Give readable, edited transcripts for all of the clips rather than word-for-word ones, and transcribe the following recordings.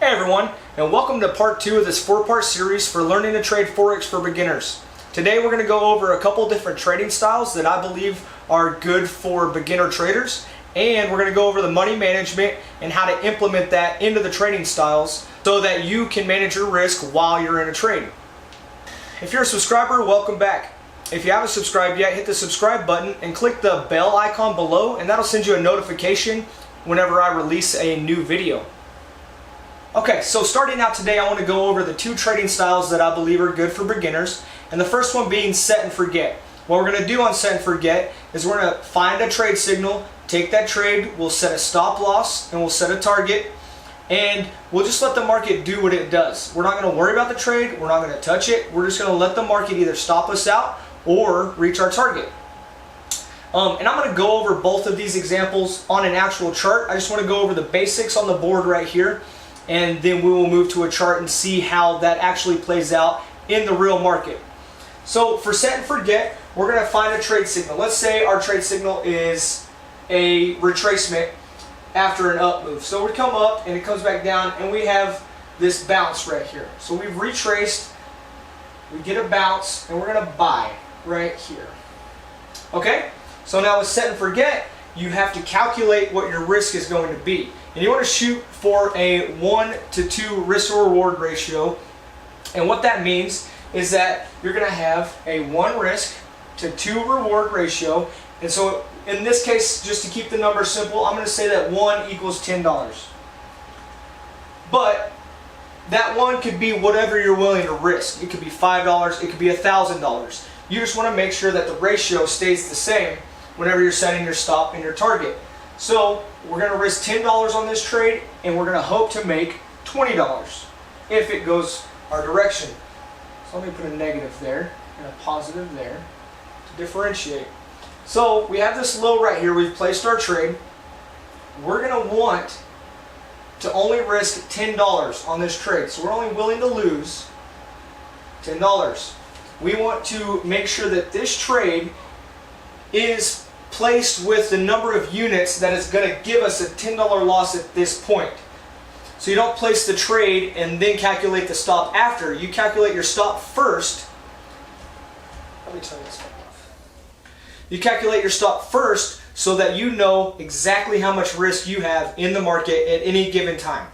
Hey everyone, and welcome to part 2 of this 4-part series for learning to trade Forex for beginners. Today we're going to go over a couple different trading styles that I believe are good for beginner traders, and we're going to go over the money management and how to implement that into the trading styles so that you can manage your risk while you're in a trade. If you're a subscriber, welcome back. If you haven't subscribed yet, hit the subscribe button and click the bell icon below, and that'll send you a notification whenever I release a new video. Okay, so starting out today, I want to go over the 2 trading styles that I believe are good for beginners, and the first one being set and forget. What we're going to do on set and forget is we're going to find a trade signal, take that trade, we'll set a stop loss, and we'll set a target, and we'll just let the market do what it does. We're not going to worry about the trade, we're not going to touch it, we're just going to let the market either stop us out or reach our target. And I'm going to go over both of these examples on an actual chart. I just want to go over the basics on the board right here, and then we will move to a chart and see how that actually plays out in the real market. So for set and forget, we're going to find a trade signal. Let's say our trade signal is a retracement after an up move. So we come up and it comes back down and we have this bounce right here. So we've retraced, we get a bounce, and we're going to buy right here. Okay? So now with set and forget, you have to calculate what your risk is going to be. And you want to shoot for a 1-to-2 risk to reward ratio. And what that means is that you're going to have a 1 risk to 2 reward ratio. And so in this case, just to keep the number simple, I'm going to say that 1 equals $10. But that 1 could be whatever you're willing to risk. It could be $5, it could be $1,000. You just want to make sure that the ratio stays the same whenever you're setting your stop and your target. So we're going to risk $10 on this trade, and we're going to hope to make $20 if it goes our direction. So let me put a negative there and a positive there to differentiate. So we have this low right here. We've placed our trade. We're going to want to only risk $10 on this trade. So we're only willing to lose $10. We want to make sure that this trade is placed with the number of units that is going to give us a $10 loss at this point. So you don't place the trade and then calculate the stop after. You calculate your stop first. Let me turn this off. You calculate your stop first so that you know exactly how much risk you have in the market at any given time.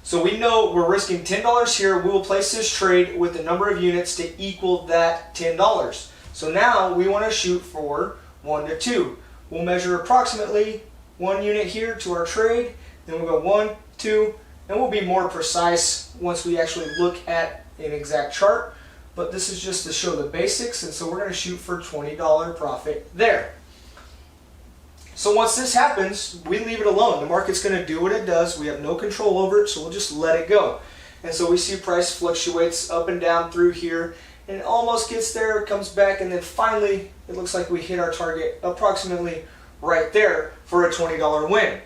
So we know we're risking $10 here. We will place this trade with the number of units to equal that $10. So now we want to shoot for 1 to 2. We'll measure approximately 1 unit here to our trade. Then we'll go 1, 2, and we'll be more precise once we actually look at an exact chart. But this is just to show the basics, and so we're going to shoot for $20 profit there. So once this happens, we leave it alone. The market's going to do what it does. We have no control over it, so we'll just let it go. And so we see price fluctuates up and down through here, and it almost gets there, it comes back, and then finally it looks like we hit our target approximately right there for a $20 win.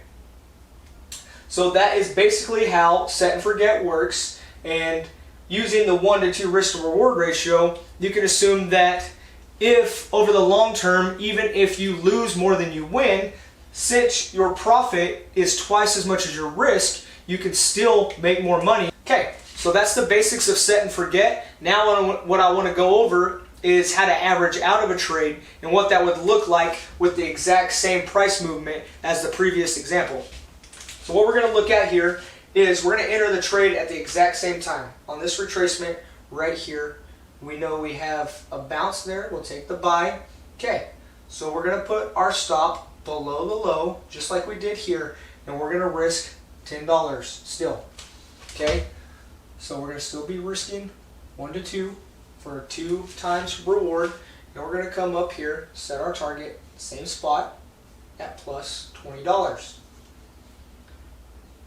So that is basically how set and forget works, and using the 1 to 2 risk to reward ratio, you can assume that if over the long term, even if you lose more than you win, since your profit is twice as much as your risk, you can still make more money. Okay, so that's the basics of set and forget. Now what I want to go over is how to average out of a trade and what that would look like with the exact same price movement as the previous example. So what we're going to look at here is we're going to enter the trade at the exact same time. On this retracement right here, we know we have a bounce there. We'll take the buy. Okay, so we're going to put our stop below the low, just like we did here, and we're going to risk $10 still. Okay, so we're going to still be risking 1 to 2 for 2 times reward, and we're going to come up here, set our target, same spot, at plus $20.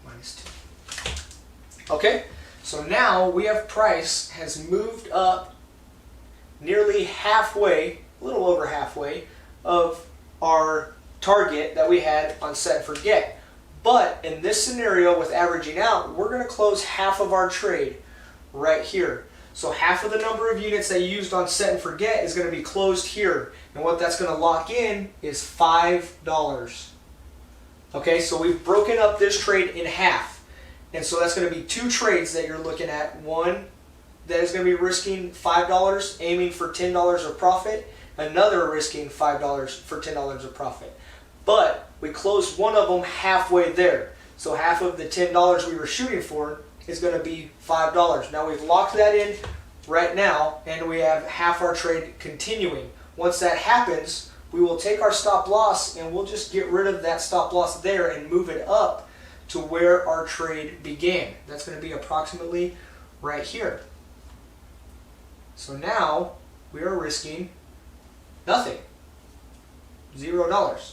Minus 2. Okay, so now we have price has moved up nearly halfway, a little over halfway, of our target that we had on set and forget. But in this scenario with averaging out, we're going to close half of our trade right here. So half of the number of units that you used on set and forget is going to be closed here. And what that's going to lock in is $5. Okay, so we've broken up this trade in half. And so that's going to be 2 trades that you're looking at. One that is going to be risking $5, aiming for $10 of profit. Another risking $5 for $10 of profit. But we closed one of them halfway there. So half of the $10 we were shooting for is going to be $5. Now we've locked that in right now, and we have half our trade continuing. Once that happens, we will take our stop loss and we'll just get rid of that stop loss there and move it up to where our trade began. That's going to be approximately right here. So now we are risking nothing. $0.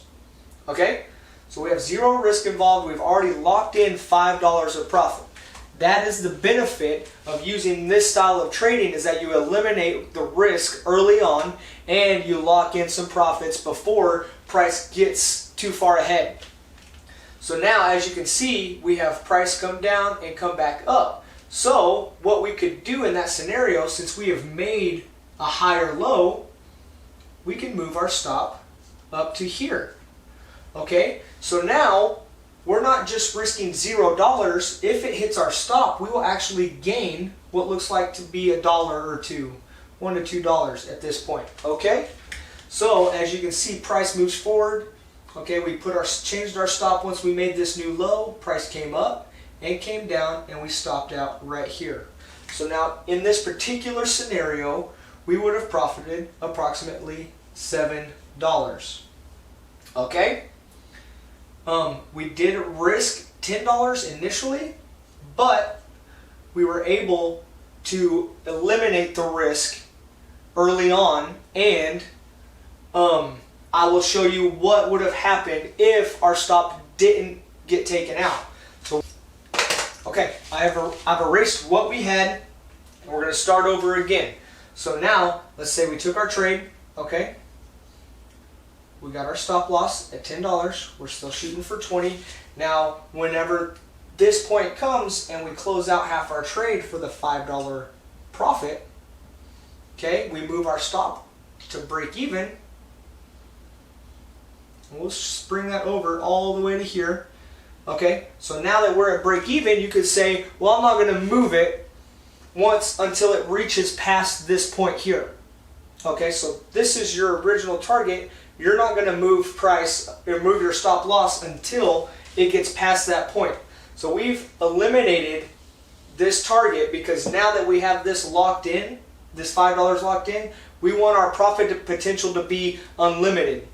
Okay? So we have 0 risk involved. We've already locked in $5 of profit. That is the benefit of using this style of trading, is that you eliminate the risk early on and you lock in some profits before price gets too far ahead. So now, as you can see, we have price come down and come back up. So what we could do in that scenario, since we have made a higher low, we can move our stop up to here. Okay, so now we're not just risking $0. If it hits our stop, we will actually gain what looks like to be $1 or $2, $1 to $2 at this point. Okay, so as you can see, price moves forward. Okay, we changed our stop once we made this new low. Price came up and came down, and we stopped out right here. So now in this particular scenario, we would have profited approximately $7. Okay. We did risk $10 initially, but we were able to eliminate the risk early on, and I will show you what would have happened if our stop didn't get taken out. So, okay, I've erased what we had, and we're going to start over again. So now, let's say we took our trade, okay? We got our stop loss at $10. We're still shooting for 20. Now, whenever this point comes and we close out half our trade for the $5 profit, okay, we move our stop to break even. And we'll bring that over all the way to here. Okay, so now that we're at break even, you could say, well, I'm not going to move it once until it reaches past this point here. Okay, so this is your original target. You're not going to move price or move your stop loss until it gets past that point. So we've eliminated this target because now that we have this locked in, this $5 locked in, we want our profit potential to be unlimited.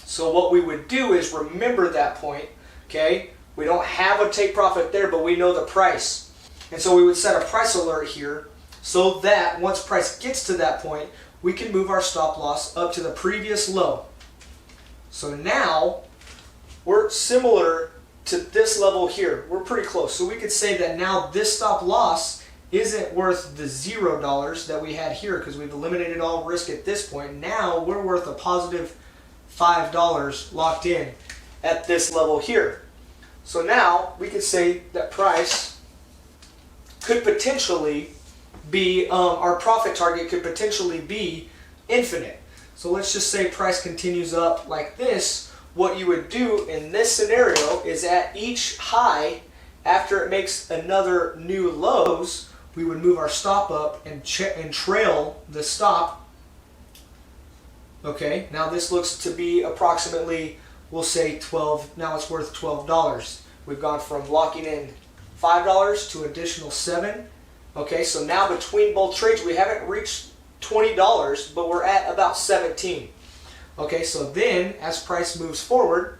So what we would do is remember that point, okay? We don't have a take profit there, but we know the price. And so we would set a price alert here so that once price gets to that point, we can move our stop loss up to the previous low. So now we're similar to this level here. We're pretty close. So we could say that now this stop loss isn't worth the $0 that we had here because we've eliminated all risk at this point. Now we're worth a positive $5 locked in at this level here. So now we could say that price could potentially be, our profit target could potentially be infinite. So let's just say price continues up like this. What you would do in this scenario is at each high, after it makes another new lows, we would move our stop up and trail the stop. Okay, now this looks to be approximately, we'll say 12, now it's worth $12. We've gone from locking in $5 to additional 7. Okay, so now between both trades, we haven't reached $20, but we're at about 17. Okay, so then as price moves forward,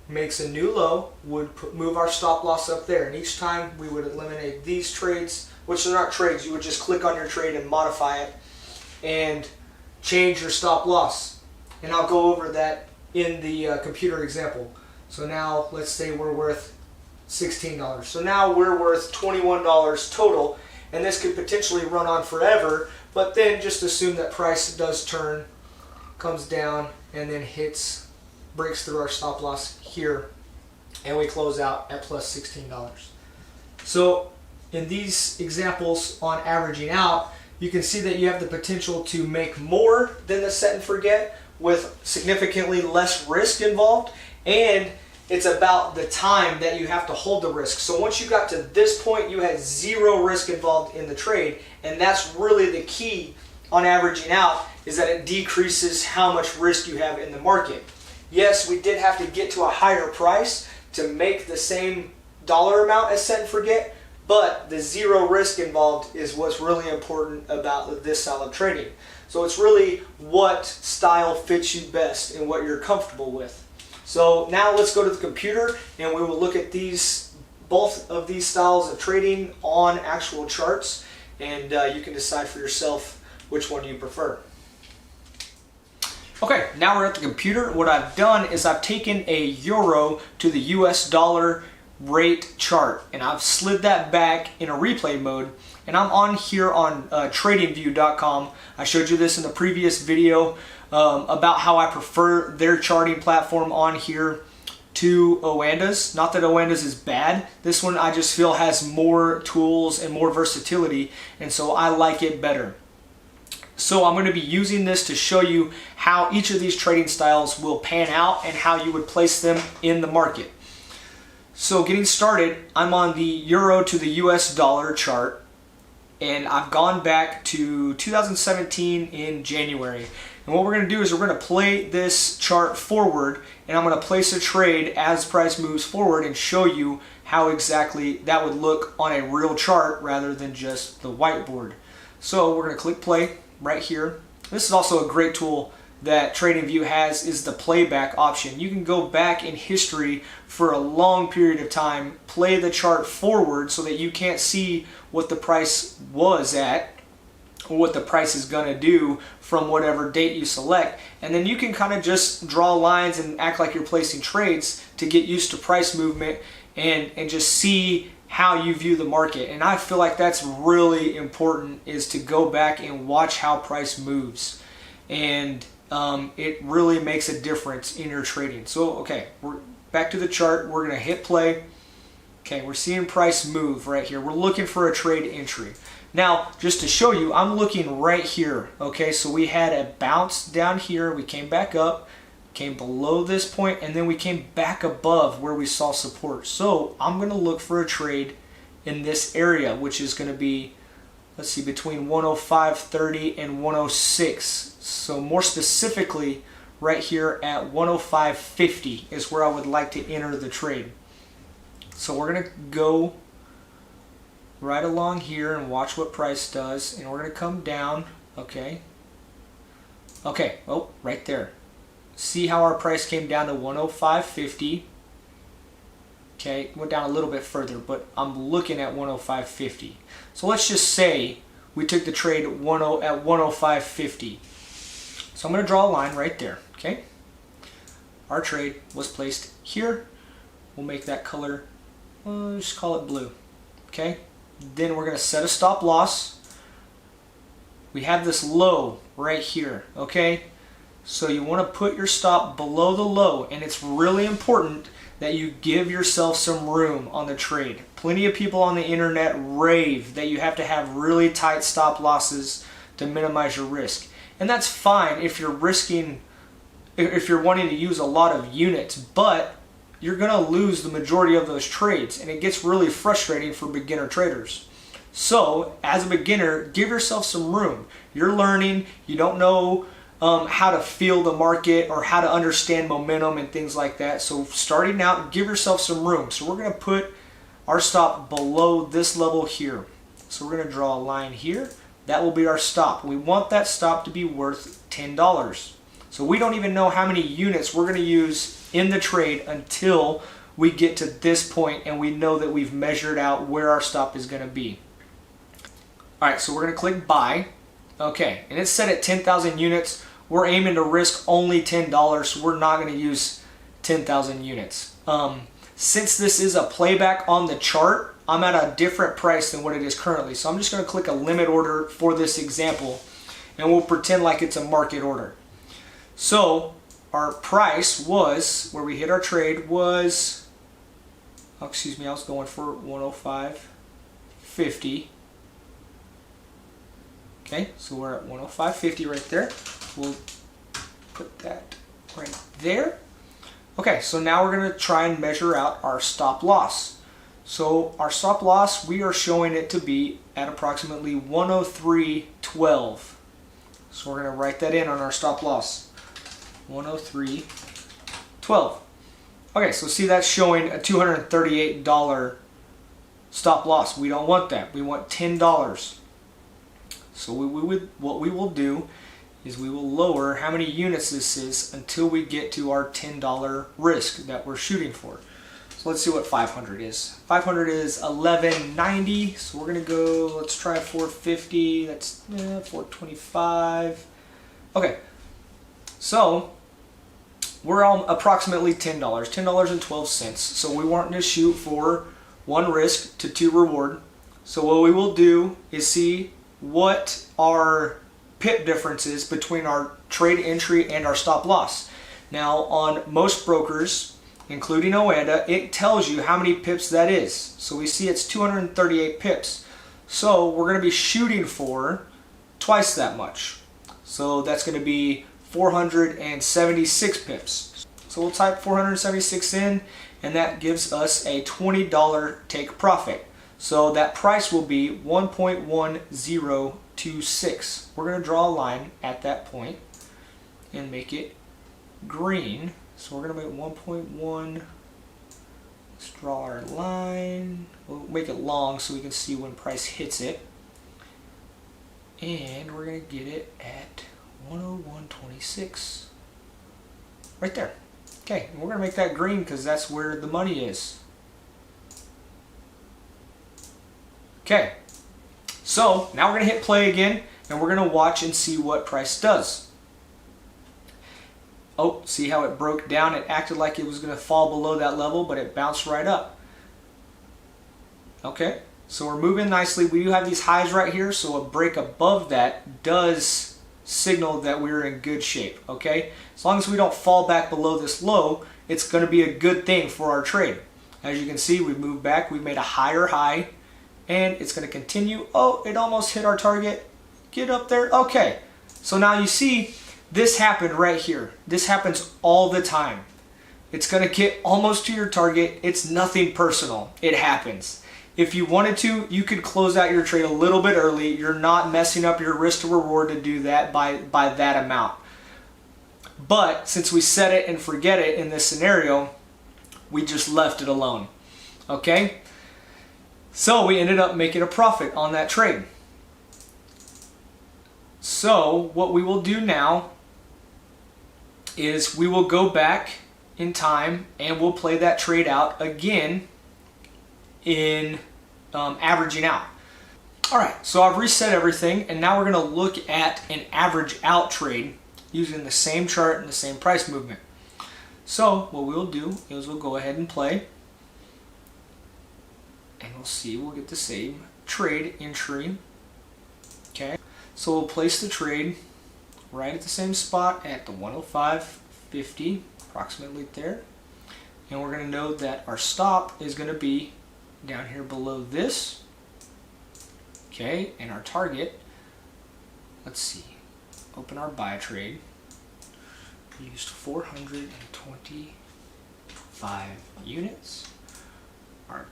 makes a new low, would move our stop loss up there. And each time we would eliminate these trades, which are not trades, you would just click on your trade and modify it and change your stop loss. And I'll go over that in the computer example. So now let's say we're worth $16. So now we're worth $21 total, and this could potentially run on forever, but then just assume that price does turn, comes down, and then breaks through our stop loss here, and we close out at plus $16. So in these examples on averaging out, you can see that you have the potential to make more than the set and forget with significantly less risk involved, and It's about the time that you have to hold the risk. So once you got to this point, you had zero risk involved in the trade, and that's really the key on averaging out, is that it decreases how much risk you have in the market. Yes, we did have to get to a higher price to make the same dollar amount as set and forget, but the zero risk involved is what's really important about this style of trading. So it's really what style fits you best and what you're comfortable with. So now let's go to the computer and we will look at both of these styles of trading on actual charts, and you can decide for yourself which one you prefer. Okay, now we're at the computer. What I've done is I've taken a euro to the US dollar rate chart, and I've slid that back in a replay mode, and I'm on here on tradingview.com. I showed you this in the previous video about how I prefer their charting platform on here to Owanda's. Not that Owanda's is bad. This one I just feel has more tools and more versatility, and so I like it better. So I'm going to be using this to show you how each of these trading styles will pan out and how you would place them in the market. So getting started, I'm on the euro to the US dollar chart, and I've gone back to 2017 in January. And what we're going to do is we're going to play this chart forward, and I'm going to place a trade as price moves forward and show you how exactly that would look on a real chart rather than just the whiteboard. So we're going to click play right here. This is also a great tool that TradingView has, is the playback option. You can go back in history for a long period of time, play the chart forward so that you can't see what the price was at or what the price is going to do from whatever date you select, and then you can kind of just draw lines and act like you're placing trades to get used to price movement and just see how you view the market. And I feel like that's really important, is to go back and watch how price moves, and it really makes a difference in your trading. So okay, we're back to the chart. We're gonna hit play. Okay, we're seeing price move right here. We're looking for a trade entry. Now, just to show you, I'm looking right here. Okay, so we had a bounce down here, we came back up, came below this point, and then we came back above where we saw support. So I'm going to look for a trade in this area, which is going to be, let's see, between 105.30 and 106. So more specifically, right here at 105.50 is where I would like to enter the trade. So we're going to go right along here and watch what price does, and we're going to come down. Okay, oh, right there. See how our price came down to 105.50. Okay, went down a little bit further, but I'm looking at 105.50. So let's just say we took the trade at 105.50. So I'm going to draw a line right there. Okay, our trade was placed here. We'll make that color, just call it blue. Okay, then we're going to set a stop loss. We have this low right here. Okay, so you want to put your stop below the low, and it's really important that you give yourself some room on the trade. Plenty of people on the internet rave that you have to have really tight stop losses to minimize your risk. And that's fine if you're risking, if you're wanting to use a lot of units, but you're going to lose the majority of those trades, and it gets really frustrating for beginner traders. So as a beginner, give yourself some room. You're learning, you don't know how to feel the market or how to understand momentum and things like that. So starting out, give yourself some room. So we're going to put our stop below this level here. So we're going to draw a line here. That will be our stop. We want that stop to be worth $10. So we don't even know how many units we're going to use in the trade until we get to this point and we know that we've measured out where our stop is going to be. Alright, so we're going to click buy. Okay, and it's set at 10,000 units. We're aiming to risk only $10, so we're not going to use 10,000 units. Since this is a playback on the chart, I'm at a different price than what it is currently. So I'm just going to click a limit order for this example, and we'll pretend like it's a market order. So our price was, where we hit our trade was, oh, excuse me, I was going for 105.50. Okay, so we're at 105.50 right there. We'll put that right there. Okay, so now we're going to try and measure out our stop loss. So our stop loss, we are showing it to be at approximately 103.12. So we're going to write that in on our stop loss. 103.12. Okay, so see that's showing a $238 stop loss. We don't want that. We want $10. So what we will do is we will lower how many units this is until we get to our $10 risk that we're shooting for. So let's see what 500 is. 500 is 1190. So we're gonna go, let's try 450. That's 425. Okay, so we're on approximately $10, $10.12. So we want to shoot for 1 risk to 2 reward. So what we will do is see what our pip difference is between our trade entry and our stop loss. Now on most brokers, including Oanda, it tells you how many pips that is. So we see it's 238 pips. So we're going to be shooting for twice that much. So that's going to be 476 pips. So we'll type 476 in, and that gives us a $20 take profit. So that price will be 1.1026. We're going to draw a line at that point and make it green. So we're going to make 1.1. Let's draw our line. We'll make it long so we can see when price hits it. And we're going to get it at 101.26. Right there. Okay, and we're going to make that green because that's where the money is. Okay, so now we're going to hit play again, and we're going to watch and see what price does. Oh, see how it broke down? It acted like it was going to fall below that level, but it bounced right up. Okay, so we're moving nicely. We do have these highs right here, so a break above that does signal that we're in good shape. Okay, as long as we don't fall back below this low, it's going to be a good thing for our trade. As you can see, we've moved back. We've made a higher high. And it's going to continue. Oh, it almost hit our target. Get up there. Okay. So now you see this happened right here. This happens all the time. It's going to get almost to your target. It's nothing personal. It happens. If you wanted to, you could close out your trade a little bit early. You're not messing up your risk to reward to do that by that amount. But since we set it and forget it in this scenario, we just left it alone. Okay? So we ended up making a profit on that trade. So what we will do now is we will go back in time and we'll play that trade out again in averaging out. Alright, so I've reset everything, and now we're going to look at an average out trade using the same chart and the same price movement. So what we'll do is we'll go ahead and play. And we'll see, we'll get the same trade entry. Okay, so we'll place the trade right at the same spot at the 105.50, approximately there. And we're going to note that our stop is going to be down here below this. Okay, and our target, let's see, open our buy trade. We used 425 units. Our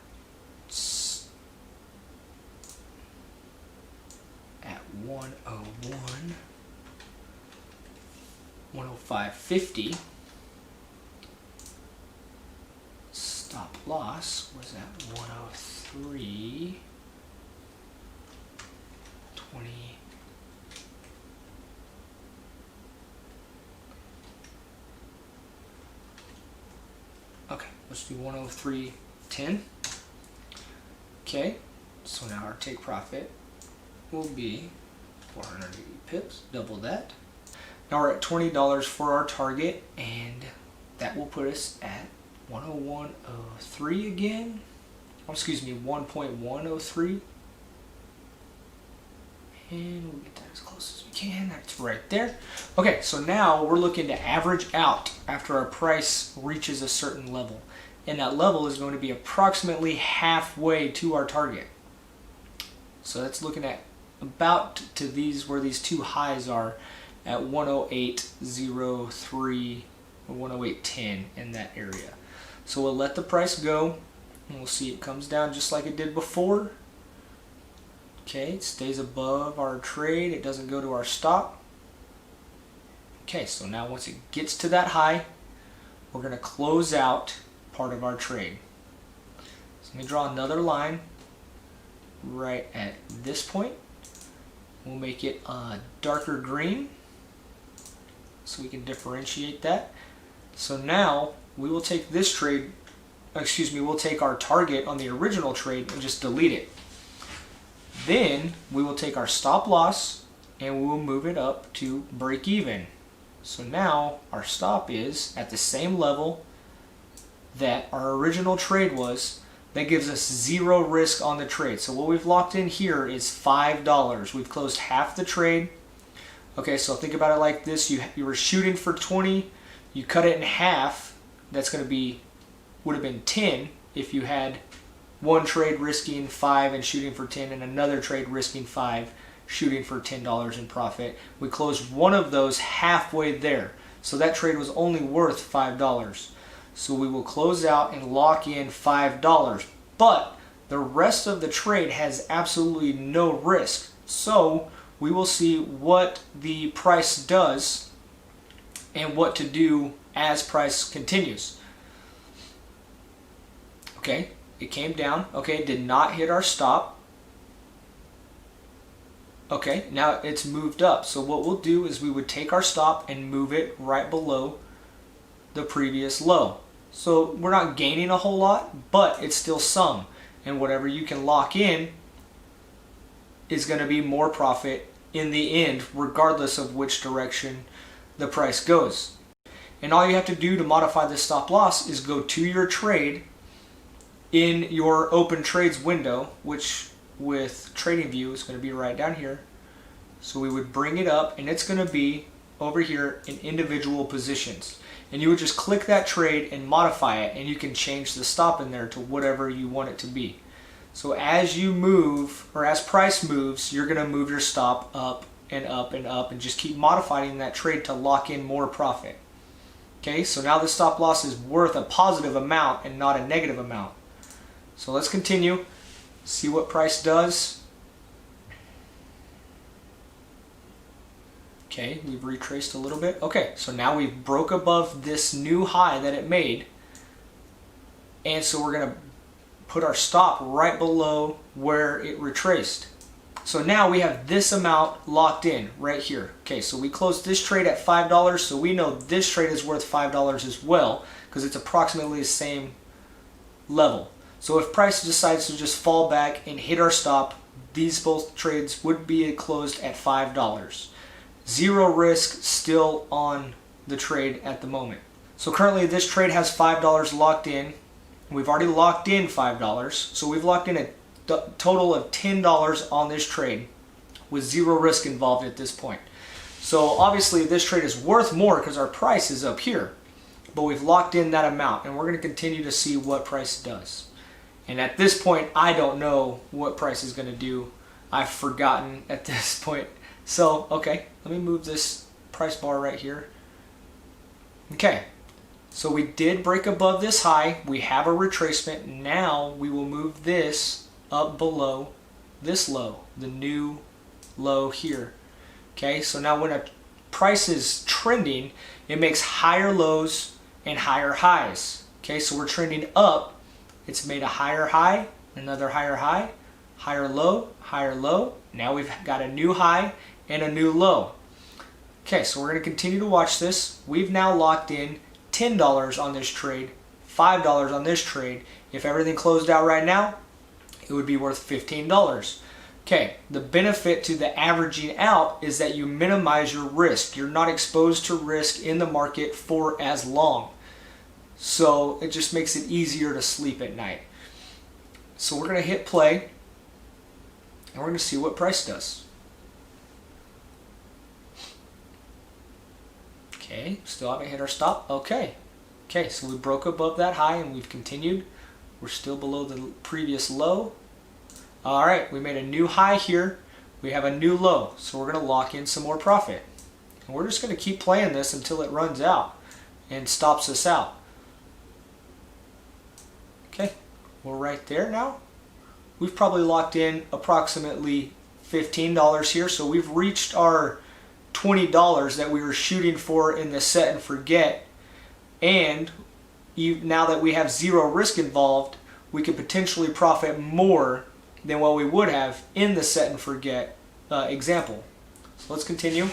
at 105.50. Stop loss was at 103.20. Okay, let's do 103.10. Okay, so now our take profit will be 480 pips, double that. Now we're at $20 for our target, and that will put us at 101.03 again. Oh, excuse me, 1.103. And we'll get that as close as we can. That's right there. Okay, so now we're looking to average out after our price reaches a certain level. And that level is going to be approximately halfway to our target. So that's looking at about to these, where these two highs are, at 108.03 or 108.10 in that area. So we'll let the price go, and we'll see it comes down just like it did before. Okay, it stays above our trade, it doesn't go to our stop. Okay, so now once it gets to that high, we're going to close out part of our trade. So let me draw another line right at this point. We'll make it darker green so we can differentiate that. So now we will take this trade, we'll take our target on the original trade and just delete it. Then we will take our stop loss and we will move it up to break even. So now our stop is at the same level that our original trade was. That gives us 0 risk on the trade. So what we've locked in here is $5. We've closed half the trade. Okay, so think about it like this. You were shooting for 20. You cut it in half. That's going to be, would have been 10 if you had one trade risking 5 and shooting for 10 and another trade risking 5 shooting for $10 in profit. We closed one of those halfway there. So that trade was only worth $5. So we will close out and lock in $5. But the rest of the trade has absolutely no risk. So we will see what the price does and what to do as price continues. Okay, it came down. Okay, it did not hit our stop. Okay, now it's moved up. So what we'll do is we would take our stop and move it right below the previous low. So we're not gaining a whole lot, but it's still some. And whatever you can lock in is going to be more profit in the end, regardless of which direction the price goes. And all you have to do to modify the stop loss is go to your trade in your open trades window, which with TradingView is going to be right down here. So we would bring it up and it's going to be over here in individual positions. And you would just click that trade and modify it, and you can change the stop in there to whatever you want it to be. So as you move, or as price moves, you're going to move your stop up and up and up and just keep modifying that trade to lock in more profit. Okay, so now the stop loss is worth a positive amount and not a negative amount. So let's continue, see what price does. Okay, we've retraced a little bit. Okay, so now we broke above this new high that it made. And so we're going to put our stop right below where it retraced. So now we have this amount locked in right here. Okay, so we closed this trade at $5, so we know this trade is worth $5 as well because it's approximately the same level. So if price decides to just fall back and hit our stop, these both trades would be closed at $5. 0 risk still on the trade at the moment. So currently this trade has $5 locked in. We've already locked in $5. So we've locked in a total of $10 on this trade with 0 risk involved at this point. So obviously this trade is worth more because our price is up here. But we've locked in that amount and we're going to continue to see what price does. And at this point, I don't know what price is going to do. I've forgotten at this point. So, okay, let me move this price bar right here. Okay, so we did break above this high. We have a retracement. Now we will move this up below this low, the new low here. Okay, so now when a price is trending, it makes higher lows and higher highs. Okay, so we're trending up. It's made a higher high, another higher high, higher low, higher low. Now we've got a new high and a new low. Okay, so we're going to continue to watch this. We've now locked in $10 on this trade, $5 on this trade. If everything closed out right now, it would be worth $15. Okay, the benefit to the averaging out is that you minimize your risk. You're not exposed to risk in the market for as long. So it just makes it easier to sleep at night. So we're going to hit play and we're going to see what price does. Okay, still haven't hit our stop. Okay, so we broke above that high and we've continued. We're still below the previous low. All right, we made a new high here. We have a new low, so we're going to lock in some more profit. And we're just going to keep playing this until it runs out. and stops us out. Okay, we're right there now. We've probably locked in approximately $15 here, so we've reached our $20 that we were shooting for in the set and forget, and now that we have zero risk involved, we could potentially profit more than what we would have in the set and forget example. So let's continue.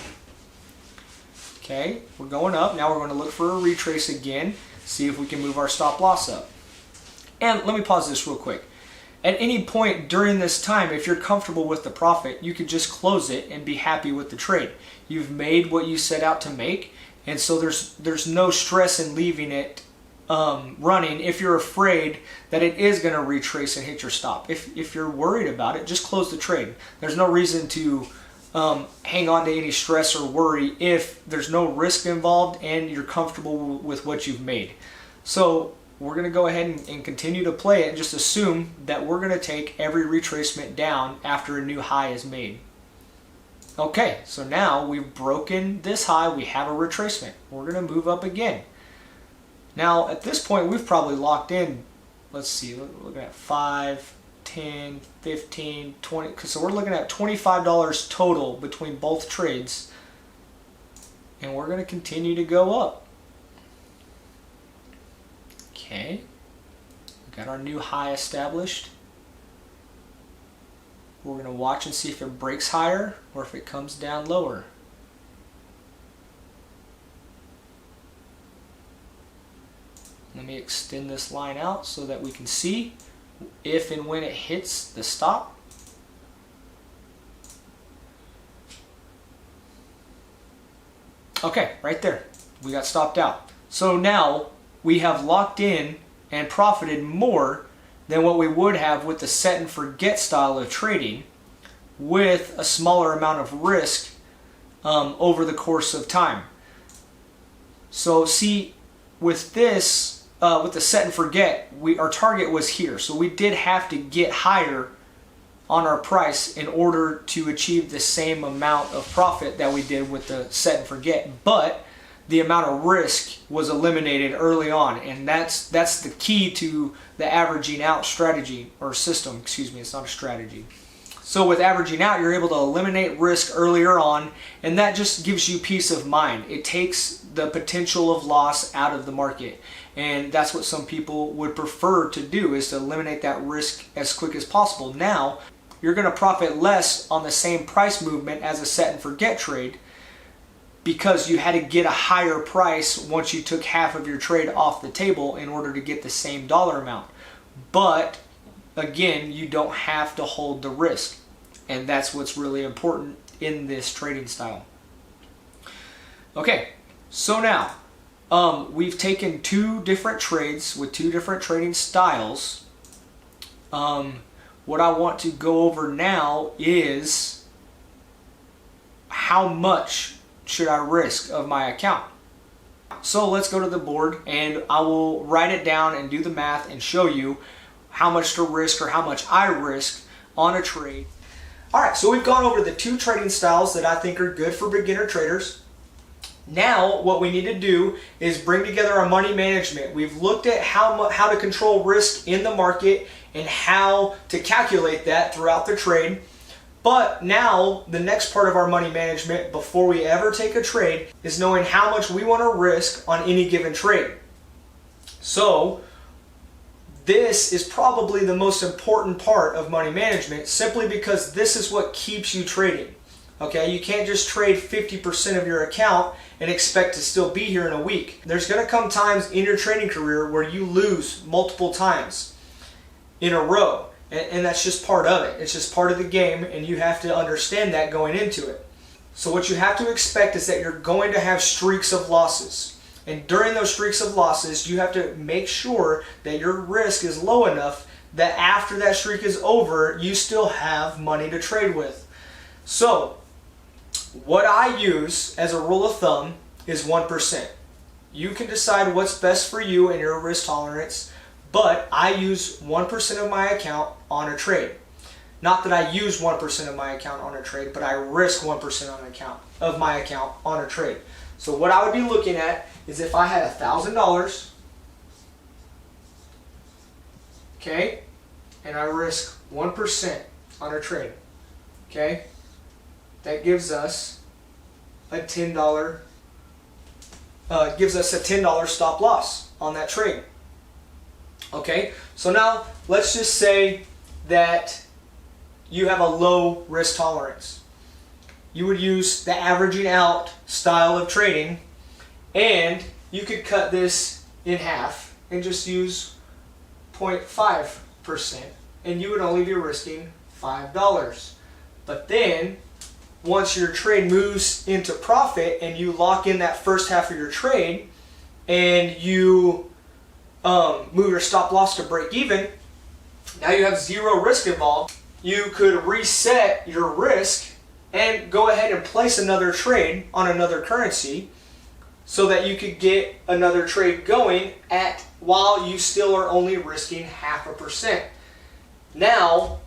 Okay, we're going up. Now we're going to look for a retrace again, see if we can move our stop loss up. And let me pause this real quick. At any point during this time, if you're comfortable with the profit, you could just close it and be happy with the trade. You've made what you set out to make, and so there's no stress in leaving it running if you're afraid that it is going to retrace and hit your stop. If you're worried about it, just close the trade. There's no reason to hang on to any stress or worry if there's no risk involved and you're comfortable with what you've made. So we're going to go ahead and continue to play it and just assume that we're going to take every retracement down after a new high is made. Okay, so now we've broken this high, we have a retracement. We're going to move up again. Now at this point we've probably locked in, let's see, we're looking at 5, 10, 15, 20, so we're looking at $25 total between both trades, and we're going to continue to go up. Okay, we got our new high established. We're going to watch and see if it breaks higher or if it comes down lower. Let me extend this line out so that we can see if and when it hits the stop. Okay, right there. We got stopped out. So now we have locked in and profited more than what we would have with the set and forget style of trading with a smaller amount of risk over the course of time. So see, with this, with the set and forget, our target was here. So we did have to get higher on our price in order to achieve the same amount of profit that we did with the set and forget. But the amount of risk was eliminated early on, and that's the key to the averaging out strategy, or system, excuse me, it's not a strategy. So with averaging out, you're able to eliminate risk earlier on, and that just gives you peace of mind. It takes the potential of loss out of the market, and that's what some people would prefer to do, is to eliminate that risk as quick as possible. Now, you're going to profit less on the same price movement as a set and forget trade, because you had to get a higher price once you took half of your trade off the table in order to get the same dollar amount. But again, you don't have to hold the risk, and that's what's really important in this trading style. Okay, so now we've taken two different trades with two different trading styles. What I want to go over now is how much should I risk of my account. So let's go to the board and I will write it down and do the math and show you how much to risk, or how much I risk on a trade. Alright, so we've gone over the two trading styles that I think are good for beginner traders. Now what we need to do is bring together our money management. We've looked at how to control risk in the market and how to calculate that throughout the trade. But now the next part of our money management before we ever take a trade is knowing how much we want to risk on any given trade. So this is probably the most important part of money management, simply because this is what keeps you trading. Okay, you can't just trade 50% of your account and expect to still be here in a week. There's going to come times in your trading career where you lose multiple times in a row. And that's just part of it. It's just part of the game, and you have to understand that going into it. So what you have to expect is that you're going to have streaks of losses. And during those streaks of losses, you have to make sure that your risk is low enough that after that streak is over, you still have money to trade with. So what I use as a rule of thumb is 1%. You can decide what's best for you and your risk tolerance, but I use 1% of my account on a trade. Not that I use 1% of my account on a trade, but I risk 1% of my account on a trade. So what I would be looking at is if I had $1,000, okay, and I risk 1% on a trade, okay, that gives us a $10 stop loss on that trade. Okay, so now let's just say that you have a low risk tolerance. You would use the averaging out style of trading, and you could cut this in half and just use 0.5%, and you would only be risking $5. But then once your trade moves into profit and you lock in that first half of your trade and you move your stop loss to break even, now you have zero risk involved. You could reset your risk and go ahead and place another trade on another currency so that you could get another trade going at while you still are only risking 0.5%. Now,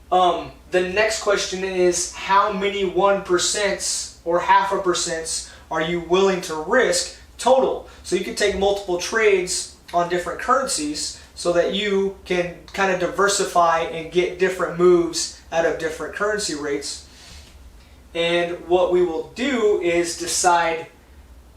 the next question is how many 1% or 0.5% are you willing to risk total? So you could take multiple trades on different currencies so that you can kind of diversify and get different moves out of different currency rates. And what we will do is decide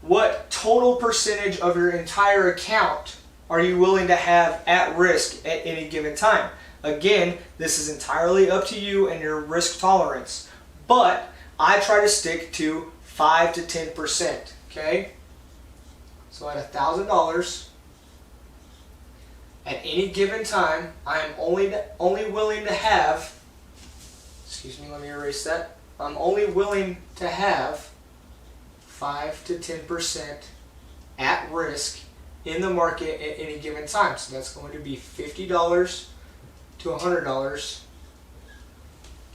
what total percentage of your entire account are you willing to have at risk at any given time. Again, this is entirely up to you and your risk tolerance, but I try to stick to 5 to 10%, okay? So at $1,000, at any given time, I am only willing to have, excuse me, let me erase that. I'm only willing to have 5 to 10% at risk in the market at any given time. So that's going to be $50 to $100.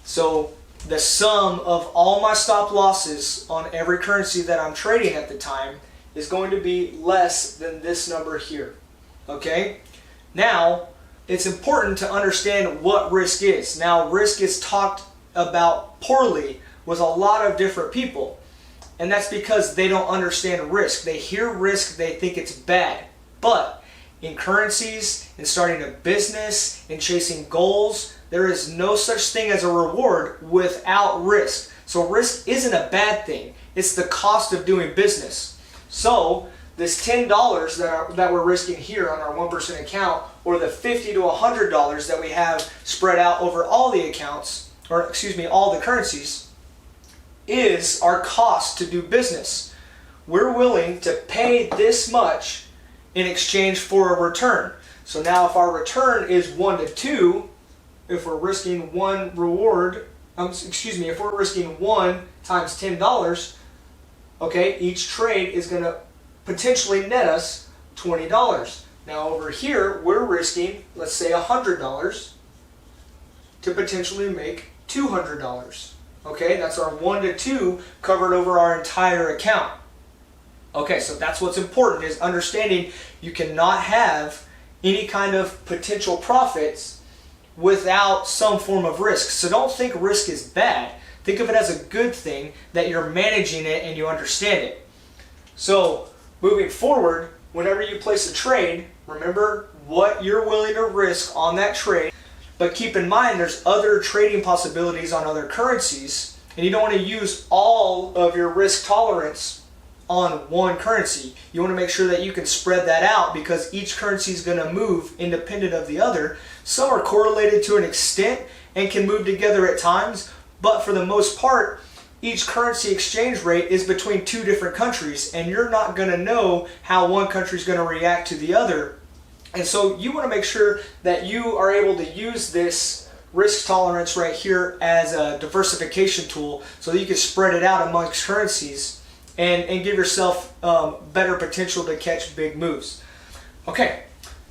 So the sum of all my stop losses on every currency that I'm trading at the time is going to be less than this number here. Okay? Now, it's important to understand what risk is. Now, risk is talked about poorly with a lot of different people. And that's because they don't understand risk. They hear risk, they think it's bad. But in currencies, in starting a business, in chasing goals, there is no such thing as a reward without risk. So risk isn't a bad thing. It's the cost of doing business. So this $10 that we're risking here on our 1% account, or the $50 to $100 that we have spread out over all the accounts, or excuse me, all the currencies, is our cost to do business. We're willing to pay this much in exchange for a return. So now if our return is 1 to 2, if we're risking one reward, if we're risking 1 times $10, okay, each trade is going to potentially net us $20. Now over here, we're risking, let's say $100 to potentially make $200. Okay, that's our 1 to 2 covered over our entire account. Okay, so that's what's important, is understanding you cannot have any kind of potential profits without some form of risk. So don't think risk is bad. Think of it as a good thing that you're managing it and you understand it. So moving forward, whenever you place a trade, remember what you're willing to risk on that trade. But keep in mind there's other trading possibilities on other currencies, and you don't want to use all of your risk tolerance on one currency. You want to make sure that you can spread that out, because each currency is going to move independent of the other. Some are correlated to an extent and can move together at times, but for the most part, each currency exchange rate is between two different countries, and you're not going to know how one country is going to react to the other. And so you want to make sure that you are able to use this risk tolerance right here as a diversification tool so that you can spread it out amongst currencies and give yourself better potential to catch big moves. Okay,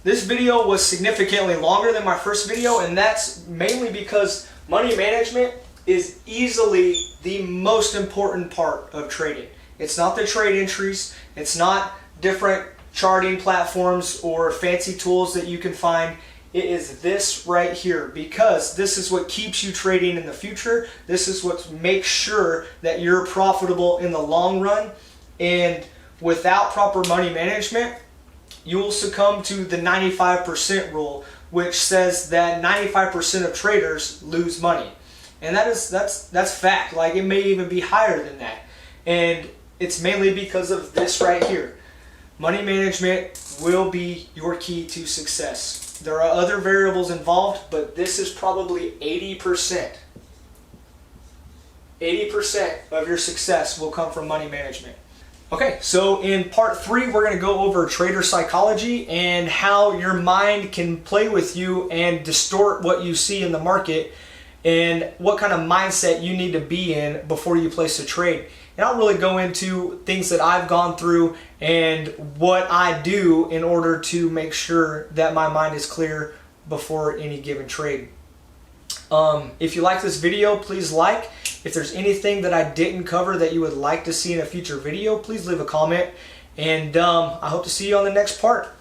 this video was significantly longer than my first video, and that's mainly because money management is easily the most important part of trading. It's not the trade entries, it's not different charting platforms or fancy tools that you can find. It is this right here, because this is what keeps you trading in the future. This is what makes sure that you're profitable in the long run. And without proper money management, you will succumb to the 95% rule, which says that 95% of traders lose money. And that's fact. Like, it may even be higher than that. And it's mainly because of this right here. Money management will be your key to success. There are other variables involved, but this is probably 80%. 80% of your success will come from money management. Okay, so in part 3, we're going to go over trader psychology and how your mind can play with you and distort what you see in the market, and what kind of mindset you need to be in before you place a trade. And I'll really go into things that I've gone through and what I do in order to make sure that my mind is clear before any given trade. If you like this video, please like. If there's anything that I didn't cover that you would like to see in a future video, please leave a comment. And I hope to see you on the next part.